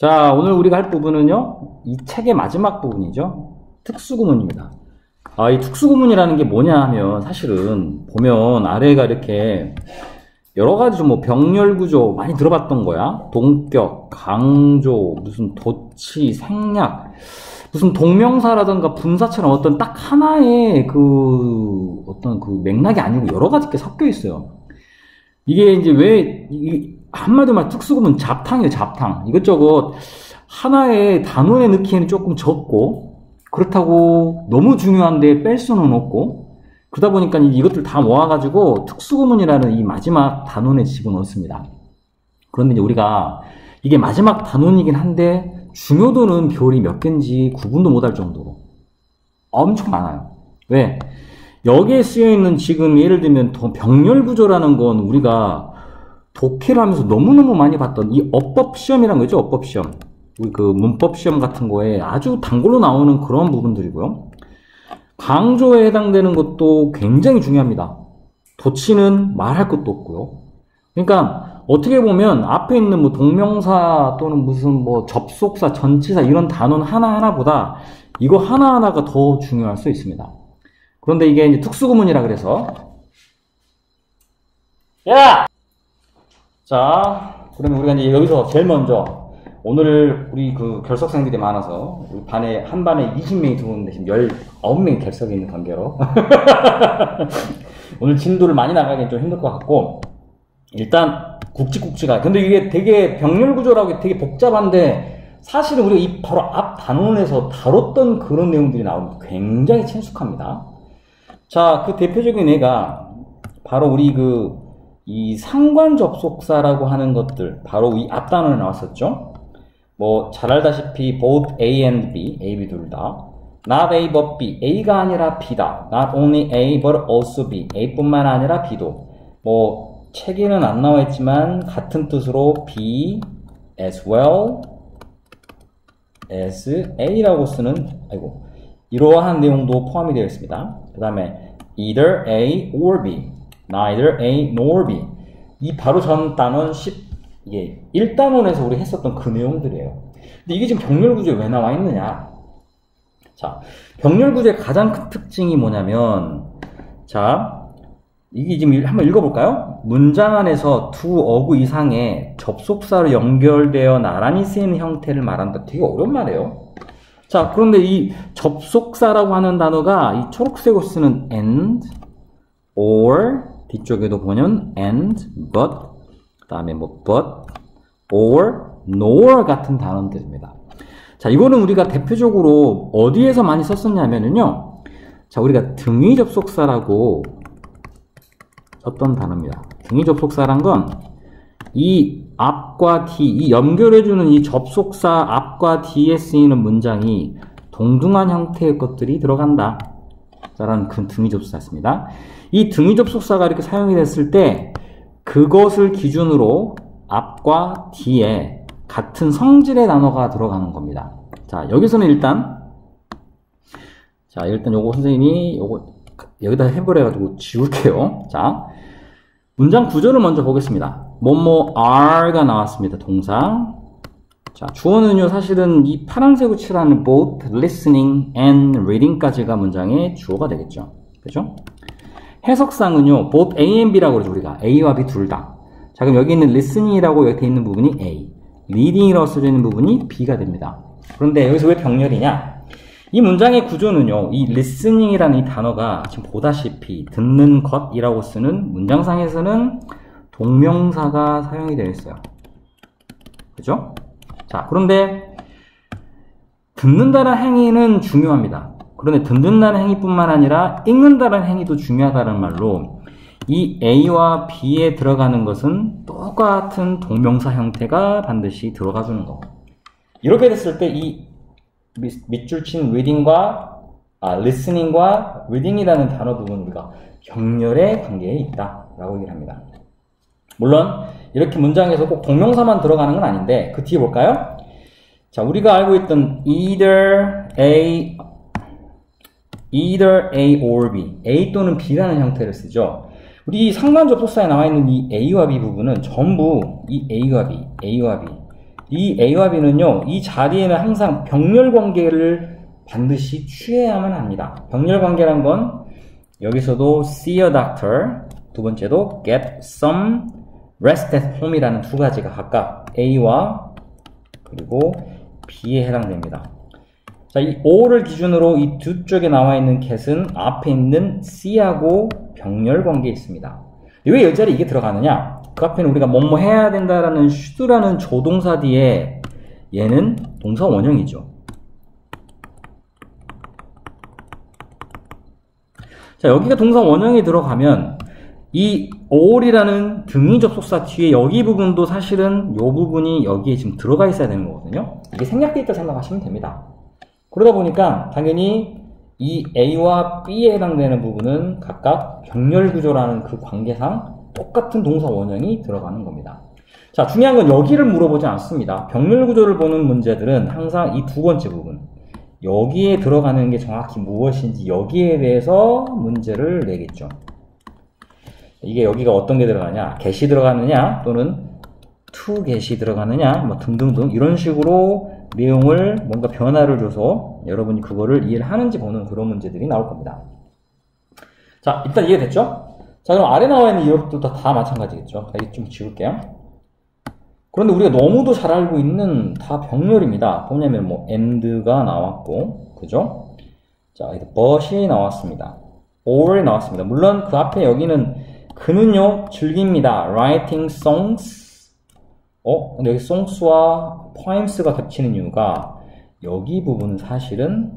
자, 오늘 우리가 할 부분은요, 이 책의 마지막 부분이죠. 특수구문입니다. 이 특수구문이라는 게 뭐냐 하면, 사실은, 보면, 아래가 이렇게, 여러 가지 좀 병렬구조 많이 들어봤던 거야. 동격, 강조, 무슨 도치, 생략, 무슨 동명사라든가 분사처럼 어떤 딱 하나의 어떤 맥락이 아니고 여러 가지 게 섞여 있어요. 이게 이제 한마디로 말 특수구문 잡탕이에요, 잡탕. 이것저것 하나의 단원에 넣기에는 조금 적고, 그렇다고 너무 중요한데 뺄 수는 없고, 그러다 보니까 이것들 다 모아가지고 특수구문이라는 이 마지막 단원에 집어넣습니다. 그런데 이제 우리가 이게 마지막 단원이긴 한데, 중요도는 별이 몇 개인지 구분도 못할 정도로 엄청 많아요. 왜? 여기에 쓰여있는 지금 예를 들면 병렬구조라는 건 우리가 독해를 하면서 너무너무 많이 봤던 이 어법시험이란 거죠. 어법시험. 우리 문법시험 같은 거에 아주 단골로 나오는 그런 부분들이고요. 강조에 해당되는 것도 굉장히 중요합니다. 도치는 말할 것도 없고요. 그러니까 어떻게 보면 앞에 있는 동명사 또는 무슨 접속사, 전치사 이런 단원 하나하나보다 이거 하나하나가 더 중요할 수 있습니다. 그런데 이게 이제 특수구문이라 그래서 자, 그러면 우리가 이제 여기서 제일 먼저 오늘 우리 결석생들이 많아서 우리 한 반에 20명이 들어오는데 지금 19명이 결석이 있는 관계로 오늘 진도를 많이 나가기엔 좀 힘들 것 같고, 일단 굵직굵직하게, 근데 이게 되게 병렬구조라고 되게 복잡한데 사실은 우리가 이 바로 앞 단원에서 다뤘던 그런 내용들이 나오면 굉장히 친숙합니다. 자, 그 대표적인 예가 바로 우리 이 상관 접속사라고 하는 것들, 바로 이 앞 단원에 나왔었죠. 잘 알다시피 both A and B, A, B 둘 다. not A but B, A가 아니라 B다. not only A but also B, A뿐만 아니라 B도. 책에는 안 나와 있지만 같은 뜻으로 B as well as A라고 쓰는 이러한 내용도 포함이 되어 있습니다. 그 다음에 either A or B, neither A nor B. 이 바로 전 단원 1단원에서 우리 했었던 그 내용들이에요. 근데 이게 지금 병렬구조에 왜 나와 있느냐? 자, 병렬구조의 가장 큰 특징이 뭐냐면, 자, 이게 지금 한번 읽어볼까요? 문장 안에서 두 어구 이상의 접속사로 연결되어 나란히 쓰이는 형태를 말한다. 되게 어려운 말이에요. 자, 그런데 이 접속사라고 하는 단어가 이 초록색으로 쓰는 and, or, 뒤쪽에도 보면 and, but, 그 다음에 but, or, nor 같은 단어들입니다. 자, 이거는 우리가 대표적으로 어디에서 많이 썼었냐면요. 자, 우리가 등위 접속사라고 썼던 단어입니다. 등위 접속사란 건 이 앞과 뒤, 이 연결해주는 이 접속사 앞과 뒤에 쓰이는 문장이 동등한 형태의 것들이 들어간다. 라는 그 등위 접속사였습니다. 이 등위 접속사가 이렇게 사용이 됐을 때 그것을 기준으로 앞과 뒤에 같은 성질의 단어가 들어가는 겁니다. 자, 여기서는 일단 요거 선생님이 여기다 해버려가지고 지울게요. 자, 문장 구조를 먼저 보겠습니다. R가 나왔습니다. 동사. 자, 주어는요, 사실은 이 파란색으로 칠하는 both listening and reading까지가 문장의 주어가 되겠죠. 그죠? 해석상은요, both A and B라고 그러죠, 우리가. A와 B 둘 다. 자, 그럼 여기 있는 listening이라고 여기 있는 부분이 A, reading이라고 써져 있는 부분이 B가 됩니다. 그런데 여기서 왜 병렬이냐? 이 문장의 구조는요, 이 listening이라는 이 단어가 지금 보다시피 듣는 것이라고 쓰는 문장상에서는 동명사가 사용이 되어 있어요. 그죠? 자, 그런데 듣는다는 행위는 중요합니다. 그런데 듣는다는 행위뿐만 아니라 읽는다는 행위도 중요하다는 말로 이 A와 B에 들어가는 것은 똑같은 동명사 형태가 반드시 들어가 주는 거. 이렇게 됐을 때 이 밑줄 친 listening과 reading이라는 단어 부분 우리가 병렬의 관계에 있다 라고 얘기를 합니다. 물론 이렇게 문장에서 꼭 동명사만 들어가는 건 아닌데 그 뒤에 볼까요? 자, 우리가 알고 있던 either A or B, A 또는 B라는 형태를 쓰죠. 우리 상관 접속사에 나와 있는 이 A와 B 부분은 전부 이 A와 B 이 A와 B는요, 이 자리에는 항상 병렬 관계를 반드시 취해야만 합니다. 병렬 관계란 건 여기서도 see a doctor, 두 번째도 get some rest at home이라는 두 가지가 각각 A와 그리고 B에 해당됩니다. 자, 이 O를 기준으로 이 두 쪽에 나와 있는 get은 앞에 있는 C하고 병렬 관계에 있습니다. 왜 이 자리에 이게 들어가느냐? 그 앞에는 우리가 뭐뭐 해야 된다라는 should라는 조동사 뒤에 얘는 동사 원형이죠. 자, 여기가 동사 원형에 들어가면 이 all이라는 등위 접속사 뒤에 여기 부분도 사실은 이 부분이 여기에 지금 들어가 있어야 되는 거거든요. 이게 생략되어 있다 생각하시면 됩니다. 그러다 보니까 당연히 이 A와 B에 해당되는 부분은 각각 병렬 구조라는 그 관계상 똑같은 동사 원형이 들어가는 겁니다. 자, 중요한 건 여기를 물어보지 않습니다. 병렬 구조를 보는 문제들은 항상 이 두 번째 부분, 여기에 들어가는 게 정확히 무엇인지 여기에 대해서 문제를 내겠죠. 이게 여기가 어떤 게 들어가냐, get이 들어가느냐 또는 to get이 들어가느냐 뭐 등등등 이런 식으로 내용을 뭔가 변화를 줘서 여러분이 그거를 이해를 하는지 보는 그런 문제들이 나올 겁니다. 자, 일단 이해됐죠? 자, 그럼 아래 나와 있는 이것도 다 마찬가지겠죠. 자, 이거 좀 지울게요. 그런데 우리가 너무도 잘 알고 있는 다 병렬입니다. 뭐냐면 뭐 and가 나왔고, 그죠? 자, but이 나왔습니다. or이 나왔습니다. 물론 그 앞에 여기는 그는요 즐깁니다. writing songs. 근데 여기 songs와 poems가 겹치는 이유가 여기 부분은 사실은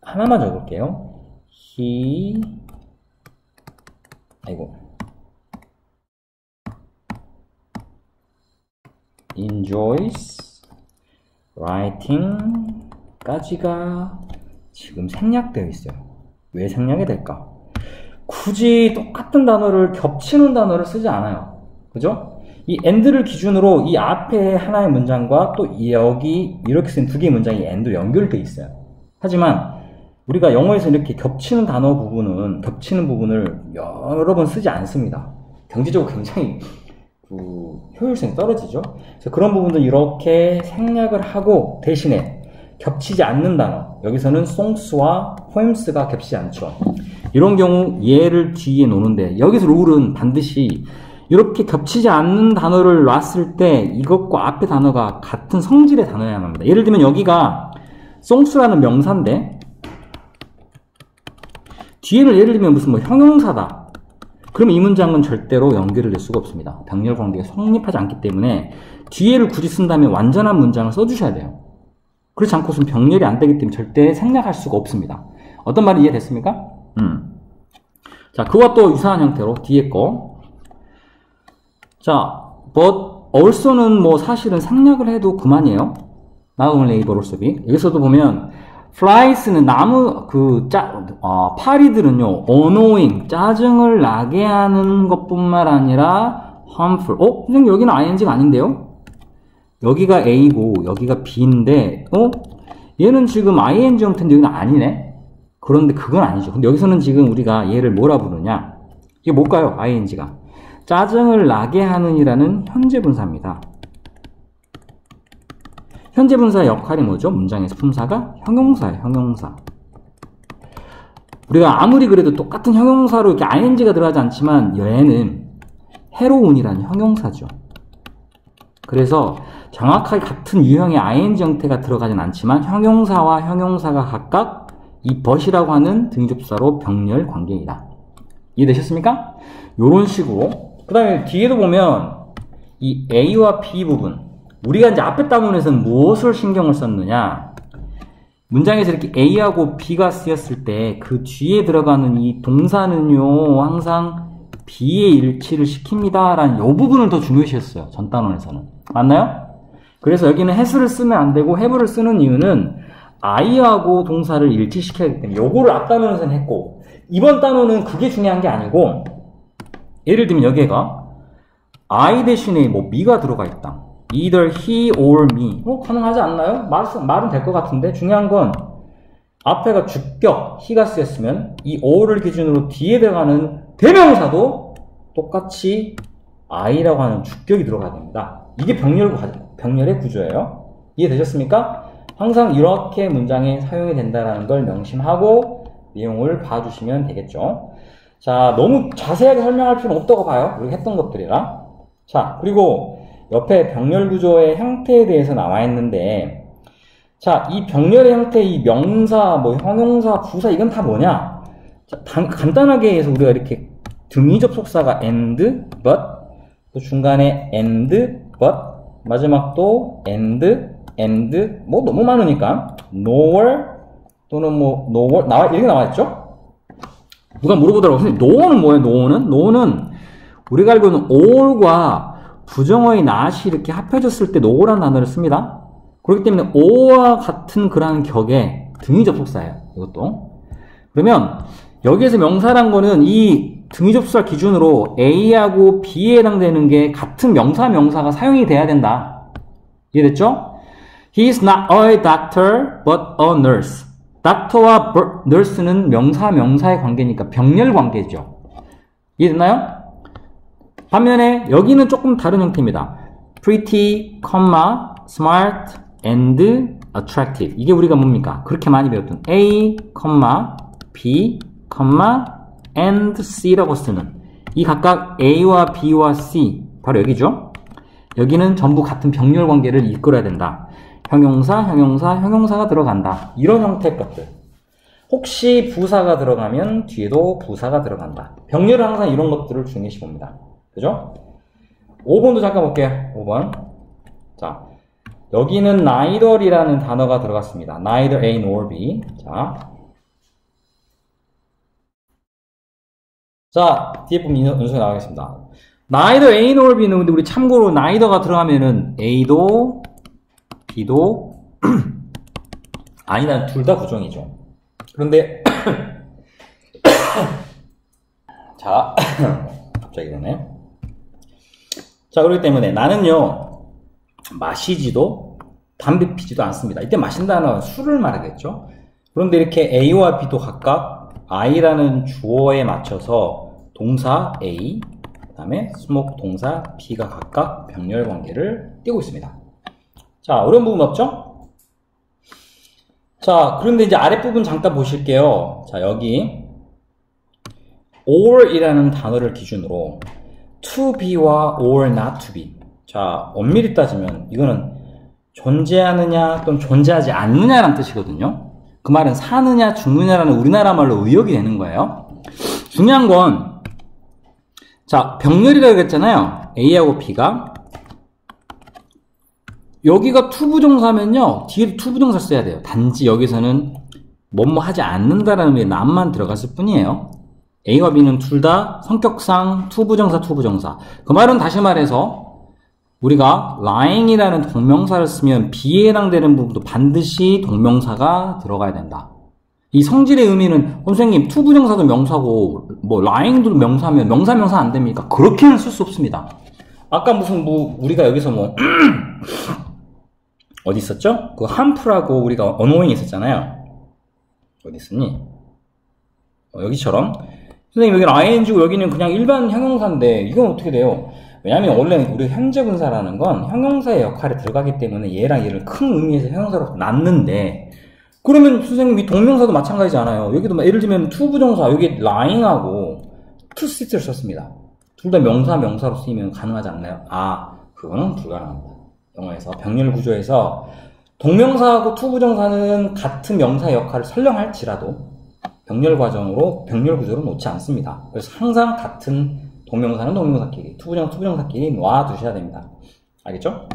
하나만 적을게요. he enjoys writing 까지가 지금 생략되어 있어요. 왜 생략이 될까? 굳이 똑같은 단어를 겹치는 단어를 쓰지 않아요. 그죠? 이 and를 기준으로 이 앞에 하나의 문장과 또 여기 이렇게 쓴 두 개의 문장이 and로 연결되어 있어요. 하지만 우리가 영어에서 이렇게 겹치는 단어 부분은 겹치는 부분을 여러 번 쓰지 않습니다. 경제적으로 굉장히 효율성이 떨어지죠. 그래서 그런 부분도 이렇게 생략을 하고 대신에 겹치지 않는 단어, 여기서는 songs와 poems가 겹치지 않죠. 이런 경우 얘를 뒤에 놓는데 여기서 룰은 반드시 이렇게 겹치지 않는 단어를 놨을 때 이것과 앞에 단어가 같은 성질의 단어여야만 합니다. 예를 들면 여기가 songs라는 명사인데 뒤에는 예를 들면 무슨 뭐 형용사다. 그러면 이 문장은 절대로 연결을 낼 수가 없습니다. 병렬 관계가 성립하지 않기 때문에 뒤에를 굳이 쓴다면 완전한 문장을 써주셔야 돼요. 그렇지 않고서는 병렬이 안 되기 때문에 절대 생략할 수가 없습니다. 어떤 말이 이해됐습니까? 자, 그와 또 유사한 형태로 뒤에 거. 자, but also는 뭐 사실은 생략을 해도 그만이에요. not only but also be. 여기서도 보면 flies는 나무 파리들은요 annoying 짜증을 나게 하는 것뿐만 아니라 harmful. 선생님 여기는 ing가 아닌데요? 여기가 A고 여기가 B인데 얘는 지금 ing 형태인데 여기는 아니네? 그런데 그건 아니죠. 근데 여기서는 지금 우리가 얘를 뭐라 부르냐? 이게 뭘까요? ing가 짜증을 나게 하는 이라는 현재 분사입니다. 현재 분사의 역할이 뭐죠? 문장에서 품사가 형용사예요. 형용사. 우리가 아무리 그래도 똑같은 형용사로 이렇게 ing가 들어가지 않지만 얘는 해로운이라는 형용사죠. 그래서 정확하게 같은 유형의 ing 형태가 들어가진 않지만 형용사와 형용사가 각각 이 but이라고 하는 등접사로 병렬 관계이다. 이해되셨습니까? 이런 식으로. 그 다음에 뒤에도 보면 이 A와 B 부분, 우리가 이제 앞에 따문에서는 무엇을 신경을 썼느냐? 문장에서 이렇게 A하고 B가 쓰였을 때 그 뒤에 들어가는 이 동사는요 항상 B의 일치를 시킵니다 라는 이 부분을 더 중요시했어요. 전 단원에서는. 맞나요? 그래서 여기는 has를 쓰면 안 되고 have를 쓰는 이유는 I하고 동사를 일치시켜야 하기 때문에 요거를 앞 단원에서는 했고 이번 단원은 그게 중요한 게 아니고 예를 들면 여기가 I 대신에 뭐 me가 들어가 있다. either he or me. 가능하지 않나요? 말은 될 것 같은데 중요한 건 앞에가 주격 he가 쓰였으면 이 or를 기준으로 뒤에 들어가는 대명사도 똑같이 I라고 하는 주격이 들어가야 됩니다. 이게 병렬 병렬의 구조예요. 이해되셨습니까? 항상 이렇게 문장에 사용이 된다는 걸 명심하고 내용을 봐주시면 되겠죠. 자, 너무 자세하게 설명할 필요는 없다고 봐요. 우리가 했던 것들이라. 자, 그리고 옆에 병렬 구조의 형태에 대해서 나와 있는데, 자, 이 병렬의 형태, 이 명사, 뭐 형용사, 부사, 이건 다 뭐냐? 자, 간단하게 해서 우리가 이렇게 등위 접속사가 and, but, 또 중간에 and, but, 마지막도 and, 뭐 너무 많으니까 nor 또는 뭐 nor 이렇게 나와있죠? 누가 물어보더라고. 선생님, no는 뭐예요? no는 우리가 알고 있는 all과 부정어의 not이 이렇게 합해졌을 때 no라는 단어를 씁니다. 그렇기 때문에 o와 같은 그러한 격의 등위 접속사예요. 이것도. 그러면 여기에서 명사란 거는 이 등위 접속사 기준으로 A하고 B에 해당되는 게 같은 명사가 사용이 돼야 된다. 이해됐죠? He is not a doctor, but a nurse. doctor와 nurse는 명사의 관계니까 병렬 관계죠. 이해됐나요? 반면에 여기는 조금 다른 형태입니다. pretty, smart, and attractive. 이게 우리가 뭡니까? 그렇게 많이 배웠던 A, B, and C라고 쓰는 이 각각 A와 B와 C 바로 여기죠. 여기는 전부 같은 병렬 관계를 이끌어야 된다. 형용사가 들어간다. 이런 형태의 것들. 혹시 부사가 들어가면 뒤에도 부사가 들어간다. 병렬은 항상 이런 것들을 중요시 봅니다. 그죠? 5번도 잠깐 볼게요. 5번. 자, 여기는 neither이라는 단어가 들어갔습니다. neither A nor B. 자, 뒤에 보면 연속이 나가겠습니다. neither A nor B는 근데 우리 참고로 neither가 들어가면은 A도 B도 아니다, 둘 다 부정이죠. 그런데 자, 갑자기 그러네. 자, 그렇기 때문에 나는요 마시지도 담배 피지도 않습니다. 이때 마신다는 술을 말하겠죠. 그런데 이렇게 A와 B도 각각 I라는 주어에 맞춰서 동사 A, 그 다음에 smoke 동사 B가 각각 병렬 관계를 띄고 있습니다. 자, 어려운 부분 없죠? 자, 그런데 이제 아랫부분 잠깐 보실게요. 자, 여기 or 이라는 단어를 기준으로 to be와 or not to be. 자, 엄밀히 따지면 이거는 존재하느냐 또는 존재하지 않느냐라는 뜻이거든요. 그 말은 사느냐 죽느냐라는 우리나라 말로 의역이 되는 거예요. 중요한 건, 자, 병렬이라고 했잖아요. A하고 B가. 여기가 투부정사면요, 뒤에 투부정사 써야 돼요. 단지 여기서는 뭐뭐 하지 않는다라는 의미의 not만 들어갔을 뿐이에요. A와 B는 둘 다 성격상 투부정사. 그 말은 다시 말해서 우리가 lying이라는 동명사를 쓰면 B에 해당되는 부분도 반드시 동명사가 들어가야 된다. 이 성질의 의미는 선생님 투부정사도 명사고 뭐 lying도 명사면 명사 안 됩니까? 그렇게는 쓸 수 없습니다. 아까 무슨 우리가 여기서 뭐 어디 있었죠? 그 harmful하고 우리가 annoying 있었잖아요. 어디 있었니? 여기처럼 선생님 여기는 ing고 여기는 그냥 일반 형용사인데 이건 어떻게 돼요? 왜냐하면 원래 우리 현재 분사라는 건 형용사의 역할에 들어가기 때문에 얘랑 얘를 큰 의미에서 형용사로 놨는데, 그러면 선생님 이 동명사도 마찬가지잖아요. 여기도 예를 들면 투부정사 여기 lying하고 to sit를 썼습니다. 둘 다 명사로 쓰이면 가능하지 않나요? 아, 그거는 불가능합니다. 영어에서 병렬 구조에서 동명사하고 투부정사는 같은 명사의 역할을 설령할지라도 병렬 구조로 놓지 않습니다. 그래서 항상 같은 동명사는 동명사끼리, 투부정사끼리 놔두셔야 됩니다. 알겠죠?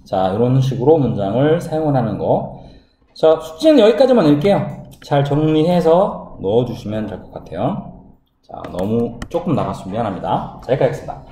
자, 이런 식으로 문장을 사용을 하는 거. 자, 숙제는 여기까지만 넣을게요. 잘 정리해서 넣어주시면 될 것 같아요. 자, 너무 조금 나갔으면 미안합니다. 자, 여기까지 하겠습니다.